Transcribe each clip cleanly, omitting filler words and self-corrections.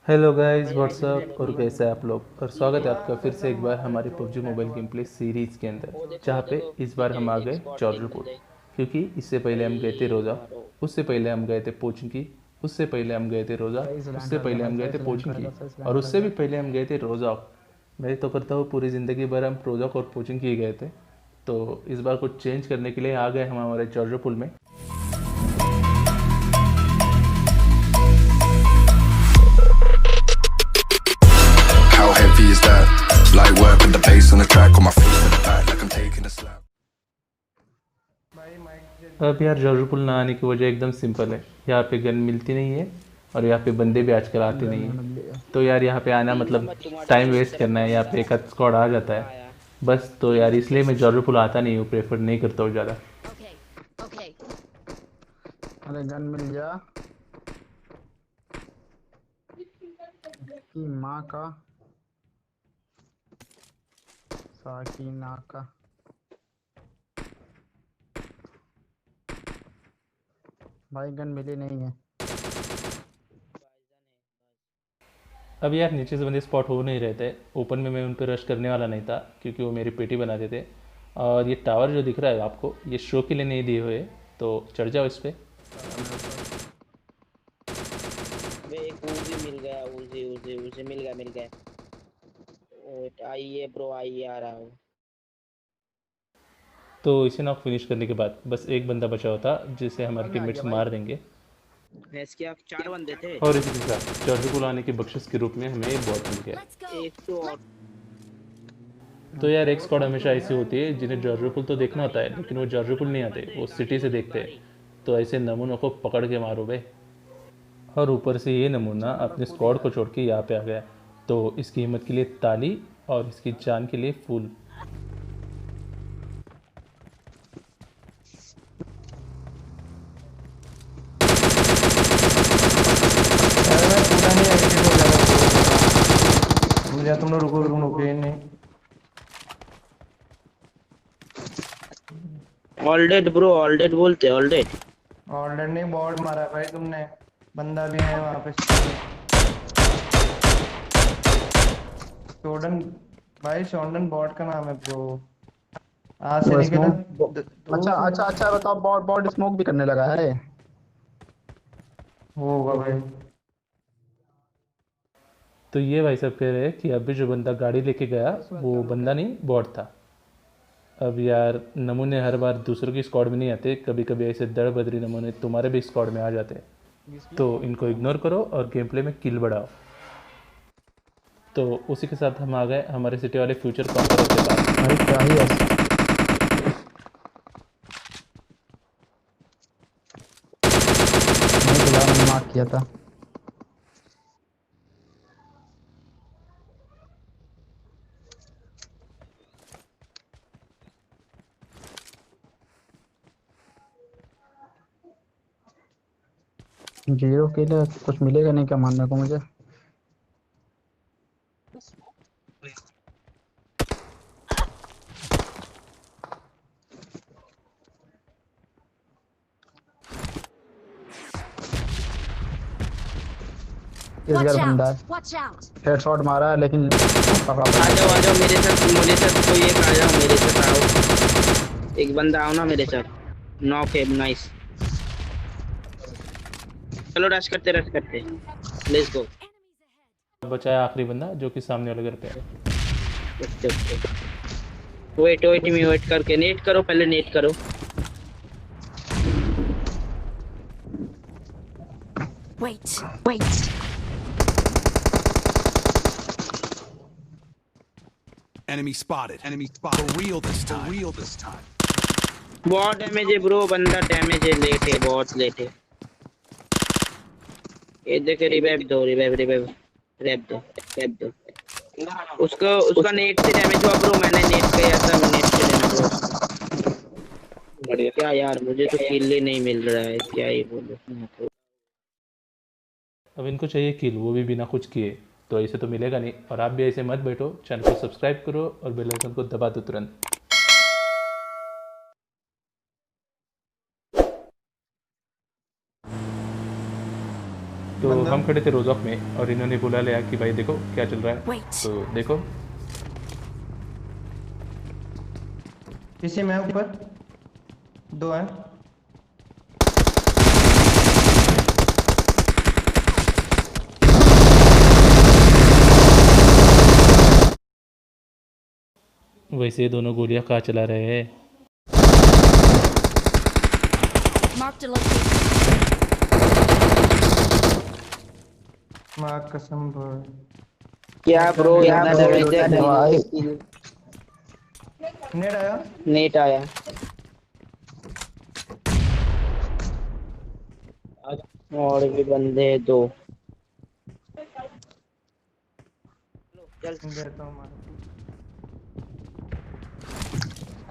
Hello guys what's up और कैसे हैं आप लोग। और स्वागत है आपका फिर से एक बार हमारे PUBG mobile game play series के अंदर, वो देखो जहाँ वो पे देखो इस बार हम आ ये गए स्क्वाड देख जॉर्जरपुर। बंदे। क्योंकि इससे पहले हम गए थे भाई रोज़ा, मारो। उससे पहले हम गए थे पोचिंकी, उससे पहले हम गए थे रोज़ा, सही से लैंड उससे कर जा पहले भाई, हम गए सही थे से लैंड कर पोचिंकी, जा, सही से और लैंड कर उससे भी जा। पहले हम गए थे रोज़ाक। मैं तो करता हूँ पूरी ज़िंदगी भर हम रोज़ाक और पोचिंकी ही गए थे, तो इस बार कुछ चेंज करने के लिए आ गए हम हमारे जॉर्जरपुर में। How heavy is that? Light work with the bass on the track, on my feet to the back like I'm taking a slap. अब यार जॉर्जरपुर ना आने की वजह एकदम सिंपल है, यहाँ पे गन मिलती नहीं है और यहाँ पे बंदे भी आजकल आते गन नहीं मैंने हैं। लिया। तो यार यहाँ पे आना चिल्ला मतलब मत टमाटर टाइम मेरी वेस्ट तरफ करना है, कौन यहाँ सा पे एक आध स्क्वाड आ जाता है कहाँ आया। बस। तो यार इसलिए मैं जॉर्जरपुर आता नहीं हूँ, प्रेफर नहीं करता हूँ ज़्यादा। Okay, okay. अरे गन मिल गया कि माँ का साकिना का। भाई गन मिली नहीं है। अब यार नीचे से बंदे स्पॉट हो नहीं रहे थे, ओपन में मैं उन पर रश करने वाला नहीं था क्योंकि वो मेरी पेटी बनाते थे। और ये टावर जो दिख रहा है आपको, ये शो के लिए नहीं दिए हुए, तो चढ़ जाओ इस पर। अबे एक उजी मिल गया, उजी उजी उजी मिल गया। वेट आइए ब्रो आइए, आ रहा हूँ। तो इसे नॉक फिनिश करने के बाद बस एक बंदा बचा होता जिसे हमारे में आ गया टीममेट्स भाई। मार देंगे। भैंस के आप 4 बंदे थे। और इसी के साथ जॉर्जरपुर आने के बख्शिश के रूप में हमें एक बॉट मिल गया। Let's go. एक तो और तो यार एक स्क्वाड हमेशा ऐसी होती है जिन्हें जॉर्जरपुल तो देखना होता है, लेकिन वो जॉर्जरपुल नहीं आते, वो सिटी से देखते हैं। तो ऐसे नमूनों को पकड़ के मारो बे। और ऊपर से ये नमूना अपने स्क्वाड को छोड़ के यहाँ पे आ गया, तो इसकी हिम्मत के लिए ताली और इसकी जान के लिए फूल। अरे मैं पूरा नहीं एडिट हो जाएगा। मुझे तुम लोग रुको रुको रुके नहीं। All dead bro, all dead बोलते ऑल डेड। ऑलरेडी नहीं बॉट मारा है भाई तुमने। बंदा भी है वहाँ पे। शोडन। भाई शोडन बॉट का नाम है ब्रो। आज से वो नहीं खेला। स्मोक। दो अच्छा से अच्छा अच्छा, बताओ बॉट बॉट स्मोक भी करने लगा है। होगा भाई। तो ये भाई साहब कह रहे हैं कि अभी जो बंदा गाड़ी लेके गया वो बंदा नहीं बॉट था। अब यार नमूने हर बार दूसरों की स्क्वाड में नहीं आते, कभी कभी ऐसे दड़ बदरी नमूने तुम्हारे भी स्क्वाड में आ जाते हैं। तो इनको इग्नोर करो और गेम प्ले में किल बढ़ाओ। तो उसी के साथ हम आ गए हमारे सिटी वाले फ्यूचर कॉन्करर के पास। भाई क्या ही है। नहीं तो यार मैंने मार्क किया था। जीरो के लिए कुछ मिलेगा नहीं क्या मानने को मुझे। इस Watch घर बंदा out! है। Watch out! हेडशॉट मारा है लेकिन पकड़ा आ पड़ा। जाओ मेरे साथ कोई एक आ जाओ मेरे साथ आओ। एक बंदा आओ ना मेरे साथ। नॉक है, नाइस। चलो रश करते लेट्स गो। बचा है आखिरी बंदा जो कि सामने वाले घर पे है। ओके ओके, वेट मी वेट करके नेट करो, पहले नेट करो। Wait. Enemy spotted. Enemy spotted. For real this time. For real this time. बहुत डैमेज है ब्रो, बंदा डैमेज है, लेट है, बहुत लेट है। ये देखे, रिवाइव दो, रिवाइव दो। उसका नेट से डैमेज हुआ ब्रो, मैंने नेट किया था, नेट से डैमेज हुआ। बढ़िया। क्या यार, मुझे तो किल ही नहीं मिल रहा है, क्या ही बोलूं। अब इनको चाहिए किल, वो भी बिना कुछ किए, तो ऐसे तो मिलेगा नहीं। और आप भी ऐसे मत बैठो, चैनल को सब्सक्राइब करो और बेल आइकन को दबा दो तुरंत। तो हम खड़े थे रोजॉक में और इन्होंने बुला लिया कि भाई देखो क्या चल रहा है। Wait. तो देखो किसी में ऊपर 2 हैं। वैसे ये दोनों गोलियां कहाँ चला रहे हैं। Marked a location. माँ कसम bro। क्या ब्रो इतना डैमेज है। भाई नेट आया। नेट आया। और भी बंदे 2। चल देता हूँ मार।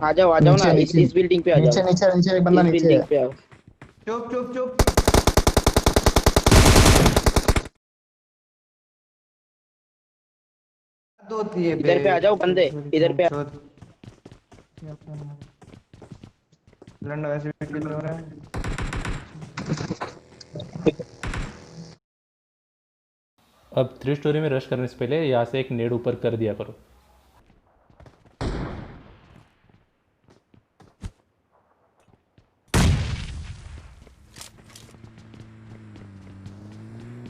आ जाओ ना नीचे नीचे इस बिल्डिंग पे आ नीचे जाओ। नीचे नीचे एक बंदा इस नीचे बिल्डिंग है। पे आओ। चुप चुप चुप। दो थी ये इधर पे आ जाओ बंदे, इधर पे लंडा वैसे भी किल हो रहा है। अब 3 स्टोरी में रश करने से पहले यहाँ से एक नेड ऊपर कर दिया करो।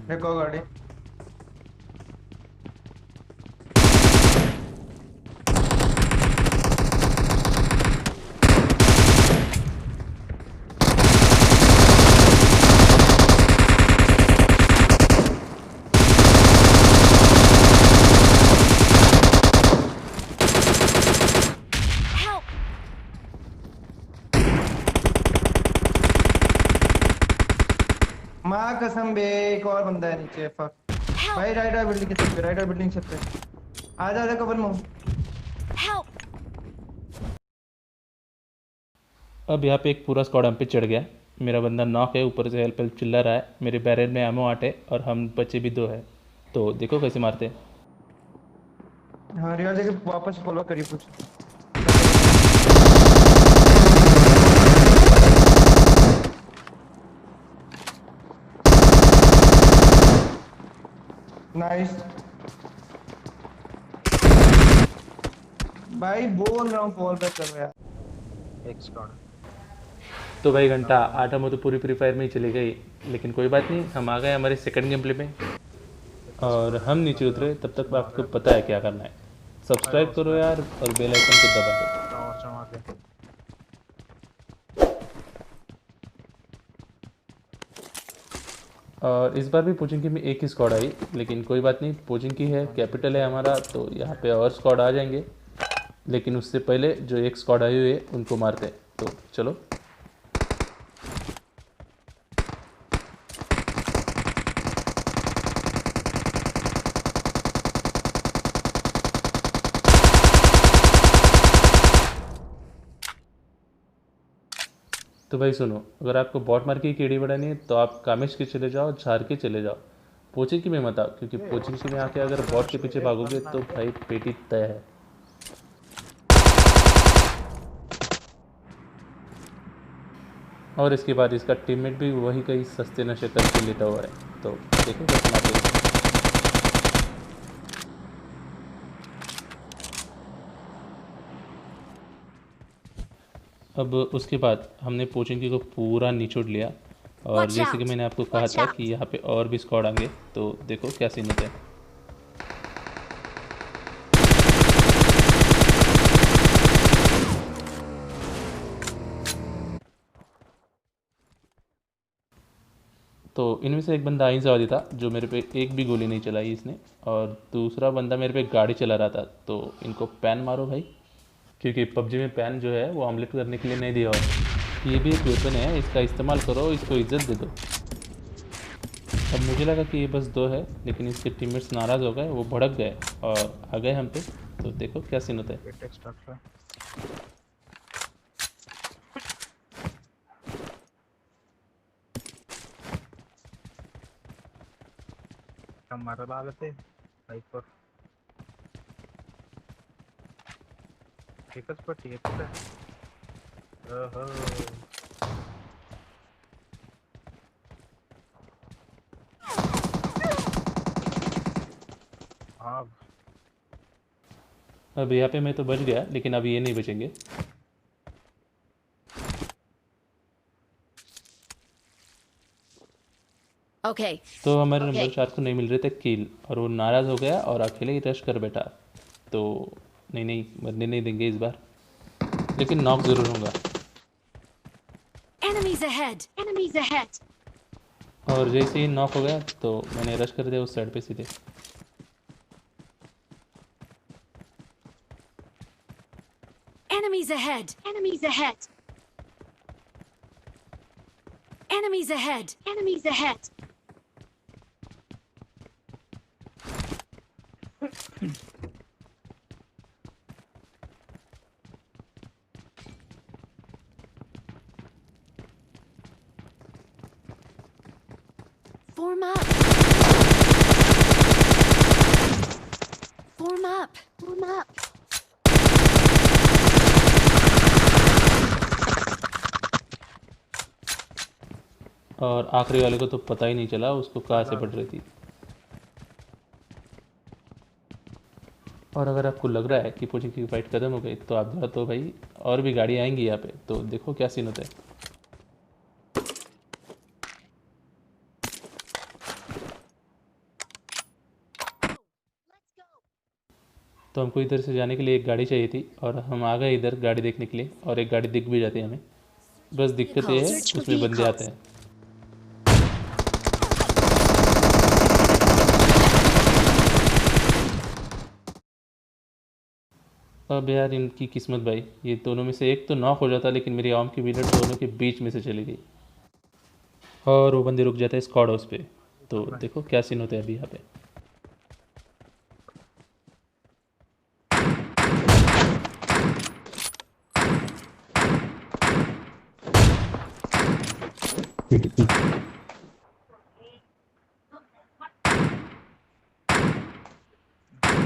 देखो गाड़ी। Help! माँ कसम बे एक और बंदा है नीचे। Fuck Help! भाई राइट बिल्डिंग के छत पे, राइट बिल्डिंग छत पे। आ जा देखो बन मुंह। Help! अब यहाँ पे एक पूरा स्क्वाड हम पे चढ़ गया। मेरा बंदा नॉक है, ऊपर से हेल्प हेल्प चिल्ला रहा है। मेरे बैरल में एमो 8 है और हम बच्चे भी 2 है। तो देखो कैसे मारते हैं। हाँ रिया जगह वापस फॉलो करी कुछ। नाइस भाई बोल रहा हूँ फॉल बैक कर यार। तो भाई घंटा 8 में तो पूरी फ्री फायर में ही चली गई, लेकिन कोई बात नहीं, हम आ गए हमारे सेकंड गेम प्ले में और हम नीचे उतरे। तब तक आपको पता है क्या करना है। सब्सक्राइब करो यार और बेल आइकन को दबा दो। और इस बार भी पोचिंकी में एक ही स्क्वाड आई, लेकिन कोई बात नहीं, पोचिंकी है, कैपिटल है हमारा, तो यहाँ पे और स्क्वाड आ जाएंगे। लेकिन उससे पहले जो एक स्क्वाड आई हुई है उनको मारते हैं। तो चलो। तो भाई सुनो, अगर आपको बॉट मार के केडी बढ़ानी है तो आप कामेश के चले जाओ, झार के चले जाओ, पोचिंकी में मत आओ, क्योंकि पोचिंकी में आके अगर बॉट के पीछे भागोगे तो भाई पेटी तय है। और इसके बाद इसका टीममेट भी वही कहीं सस्ते नशे करके लेटा हुआ है। तो देखो कैसे मारते हैं। अब उसके बाद हमने पोचिंकी को पूरा निचोड़ लिया और Watch जैसे कि out! मैंने आपको कहा Watch था out! कि यहाँ पे और भी स्क्वाड आएंगे, तो देखो क्या सीन होता है। तो इनमें से एक बंदा आइंसावादी था जो मेरे पे एक भी गोली नहीं चलाई इसने, और दूसरा बंदा मेरे पे गाड़ी चला रहा था। तो इनको पैन मारो भाई, क्योंकि पबजी में पैन जो है वो ऑमलेट करने के लिए नहीं दिया हुआ है। ये भी एक वेपन है, इसका इस्तेमाल करो, इसको इज्जत दे दो। अब मुझे लगा कि ये बस 2 है, लेकिन इसके टीममेट्स नाराज़ हो गए, वो भड़क गए और आ गए हम पे। तो देखो क्या सीन होता है। हमारा लागत है हाइपर एकच पट्टी एकच आहे ओहो भाग। अब यहाँ पे मैं तो बच गया, लेकिन अब ये नहीं बचेंगे। Okay. तो हमारे नंबर 4 को नहीं मिल रहे थे किल, और वो नाराज़ हो गया और अकेले ही रश कर बैठा। तो नहीं नहीं, मरने नहीं देंगे इस बार, लेकिन नॉक ज़रूर होगा। Enemies ahead. Enemies ahead. और जैसे ही नॉक हो गया तो मैंने रश कर दिया उस साइड पे सीधे। Enemies ahead. Enemies ahead. Enemies ahead. Enemies ahead. Form up. Form up. Form up. और आखिरी वाले को तो पता ही नहीं चला उसको कहाँ से पड़ रही थी। और अगर आपको लग रहा है कि पोचिंग की फाइट खत्म हो गई, तो आप जरा तो भाई और भी गाड़ी आएंगी यहाँ पे, तो देखो क्या सीन होता है। तो हमको इधर से जाने के लिए एक गाड़ी चाहिए थी, और हम आ गए इधर गाड़ी देखने के लिए, और एक गाड़ी दिख भी जाती है हमें। बस दिक्कत ये है उसमें बंदे आते हैं। अब यार इनकी किस्मत भाई, ये दोनों में से एक तो नॉक हो जाता, लेकिन मेरी आर्म की बुलेट दोनों के बीच में से चली गई, और वो बंदे रुक जाते हैं स्क्वाड हाउस पे। तो देखो क्या सीन होता है अभी यहाँ पे।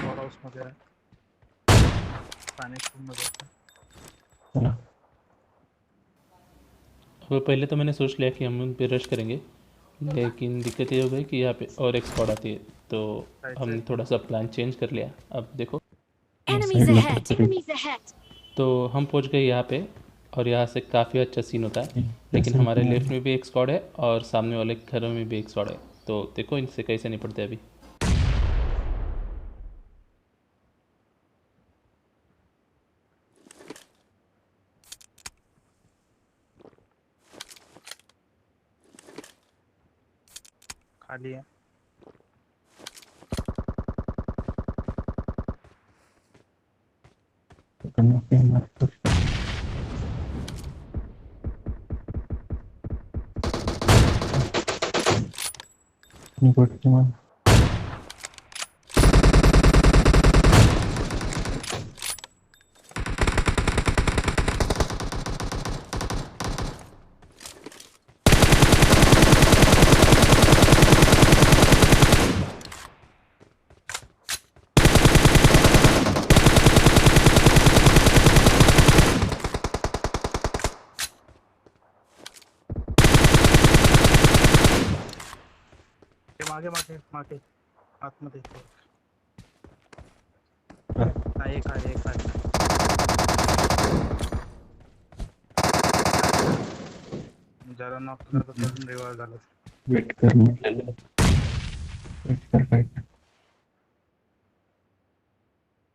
थोड़ा उसमें गया पानी में गया। अब पहले तो मैंने सोच लिया कि हम उन पे रश करेंगे, लेकिन दिक्कत ये हो गई कि यहाँ पे और एक स्क्वाड आती है, तो हमने थोड़ा सा प्लान चेंज कर लिया। अब देखो, Enemies ahead. Enemies ahead. तो हम पहुँच गए यहाँ पे, और यहाँ से काफ़ी अच्छा सीन होता है। लेकिन हमारे लेफ्ट में भी एक स्क्वाड है, और सामने वाले घरों में भी एक स्क्वाड है। तो देखो इनसे कैसे निपटते हैं अभी। खाली है। मागे मागे मागे आतमध्ये नाही एक आहे जरा नॉक करत अजून रिवाइव झालं. वेट कर म्हटलेलं वेट कर फाईट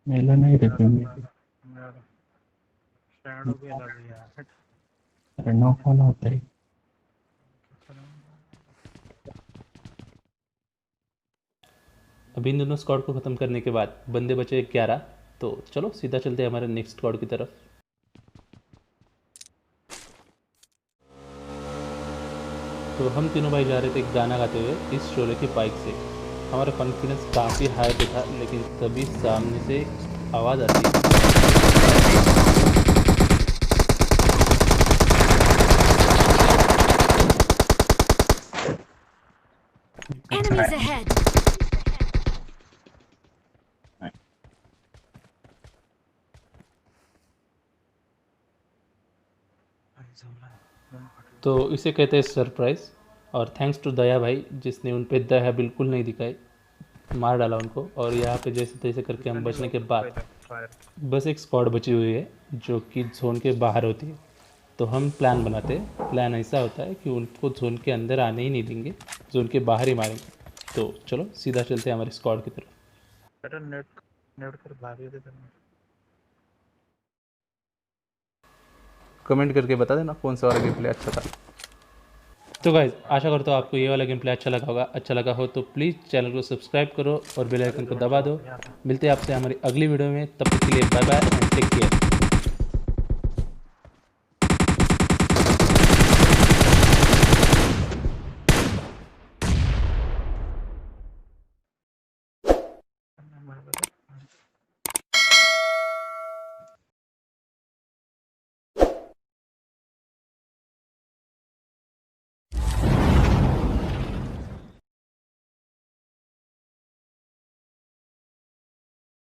मेला नाही रे तुम्ही शॅडो गेला रे यार. अरे नॉक आला होता रे. अभी इन दोनों स्क्वाड को ख़त्म करने के बाद बंदे बचे 11। तो चलो सीधा चलते हैं हमारे नेक्स्ट स्क्वाड की तरफ। तो हम तीनों भाई जा रहे थे गाना गाते हुए इस शोले की बाइक से। हमारा कॉन्फिडेंस काफ़ी हाई पे था, लेकिन तभी सामने से आवाज़ आती है। Enemies ahead. तो इसे कहते हैं सरप्राइज़, और थैंक्स टू दया भाई जिसने उन पे दया बिल्कुल नहीं दिखाई। मार डाला उनको, और यहाँ पे जैसे तैसे करके हम बचने के बाद फायर बस एक स्क्वाड बची हुई है जो कि जोन के बाहर होती है। तो हम प्लान बनाते हैं। प्लान ऐसा होता है कि उनको जोन के अंदर आने ही नहीं देंगे, जोन के बाहर ही मारेंगे। तो चलो सीधा चलते हैं हमारे स्क्वाड की तरफ। बेटा नेट नेट कर भागे थे तुम। कमेंट करके बता देना कौन सा वाला गेम प्ले अच्छा था। तो गाइज आशा करता हूँ आपको ये वाला गेम प्ले अच्छा लगा होगा। अच्छा लगा हो तो प्लीज़ चैनल को सब्सक्राइब करो और बेल आइकन को दबा दो। मिलते हैं आपसे हमारी अगली वीडियो में, तब तक के लिए bye bye and take care.